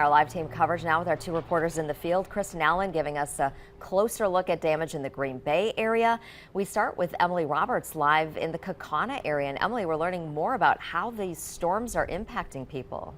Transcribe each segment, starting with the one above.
Our live team coverage now with our two reporters in the field. Kristen Allen giving us a closer look at damage in the Green Bay area. We start with Emily Roberts live in the Kaukauna area. And Emily, we're learning more about how these storms are impacting people.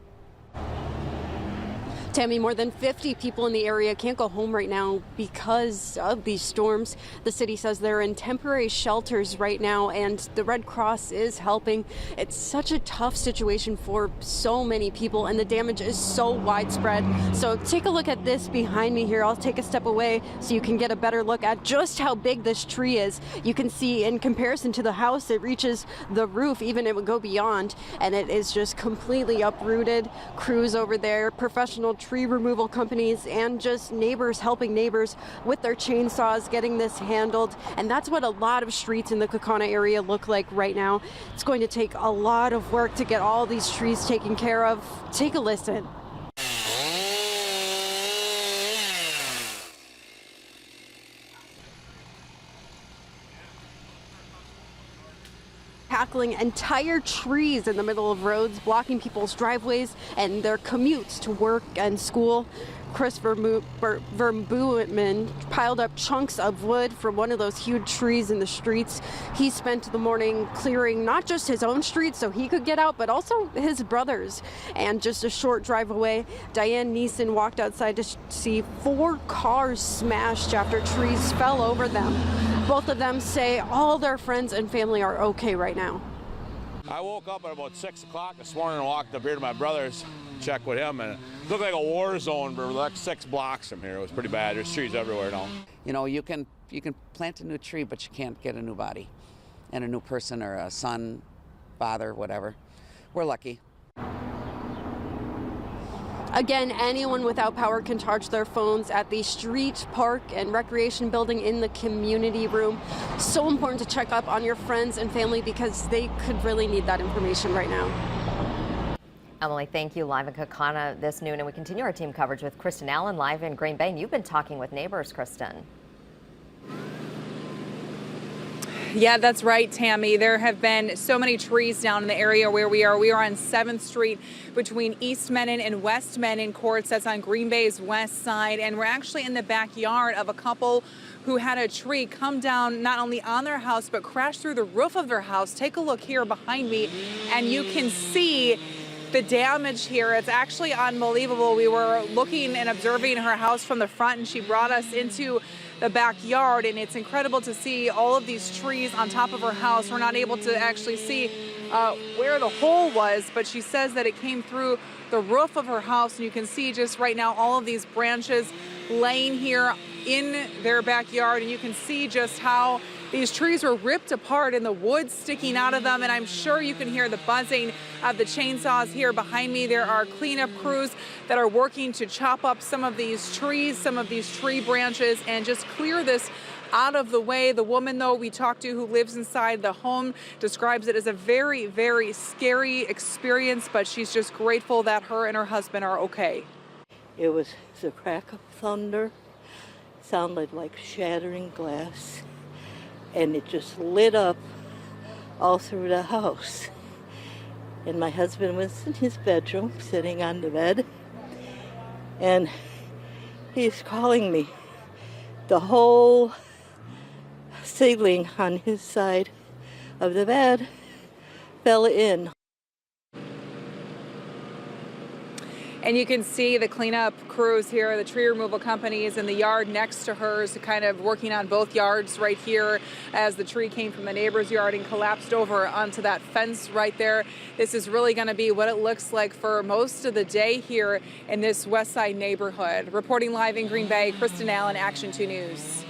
Tammy, more than 50 people in the area can't go home right now because of these storms. The city says they're in temporary shelters right now, and the Red Cross is helping. It's such a tough situation for so many people, and the damage is so widespread. So take a look at this behind me here. I'll take a step away so you can get a better look at just how big this tree is. You can see in comparison to the house, it reaches the roof, even it would go beyond, and it is just completely uprooted. Crews over there, professional tree removal companies, and just neighbors helping neighbors with their chainsaws getting this handled. And that's what a lot of streets in the Kaukauna area look like right now. It's going to take a lot of work to get all these trees taken care of. Take a listen. Tackling entire trees in the middle of roads, blocking people's driveways and their commutes to work and school. Chris Verbuitman piled up chunks of wood from one of those huge trees in the streets. He spent the morning clearing not just his own street so he could get out, but also his brother's. And just a short drive away, Diane Neeson walked outside to see 4 cars smashed after trees fell over them. Both of them say all their friends and family are okay right now. I woke up at about 6 o'clock this morning and walked up here to my brother's, check with him, and it looked like a war zone for like 6 blocks from here. It was pretty bad. There's trees everywhere now. You know, you can plant a new tree, but you can't get a new body and a new person or a son, father, whatever. We're lucky. Again, anyone without power can charge their phones at the street, park, and recreation building in the community room. So important to check up on your friends and family because they could really need that information right now. Emily, thank you. Live in Kaukauna this noon, and we continue our team coverage with Kristen Allen live in Green Bay. And you've been talking with neighbors, Kristen. Yeah, that's right, Tammy. There have been so many trees down in the area where we are. We are on 7th Street between East Menin and West Menin courts. That's on Green Bay's west side. And we're actually in the backyard of a couple who had a tree come down not only on their house, but crash through the roof of their house. Take a look here behind me, and you can see the damage here. It's actually unbelievable. We were looking and observing her house from the front, and she brought us into the backyard, and it's incredible to see all of these trees on top of her house. We're not able to actually see where the hole was, but she says that it came through the roof of her house, and you can see just right now all of these branches laying here in their backyard, and you can see just how these trees were ripped apart and the wood sticking out of them, and I'm sure you can hear the buzzing of the chainsaws here behind me. There are cleanup crews that are working to chop up some of these trees, some of these tree branches, and just clear this out of the way. The woman, though, we talked to who lives inside the home describes it as a very, very scary experience, but she's just grateful that her and her husband are okay. It was the crack of thunder, sounded like shattering glass, and it just lit up all through the house. And my husband was in his bedroom, sitting on the bed, and he's calling me. The whole ceiling on his side of the bed fell in. And you can see the cleanup crews here, the tree removal companies in the yard next to hers, kind of working on both yards right here as the tree came from the neighbor's yard and collapsed over onto that fence right there. This is really going to be what it looks like for most of the day here in this West Side neighborhood. Reporting live in Green Bay, Kristen Allen, Action 2 News.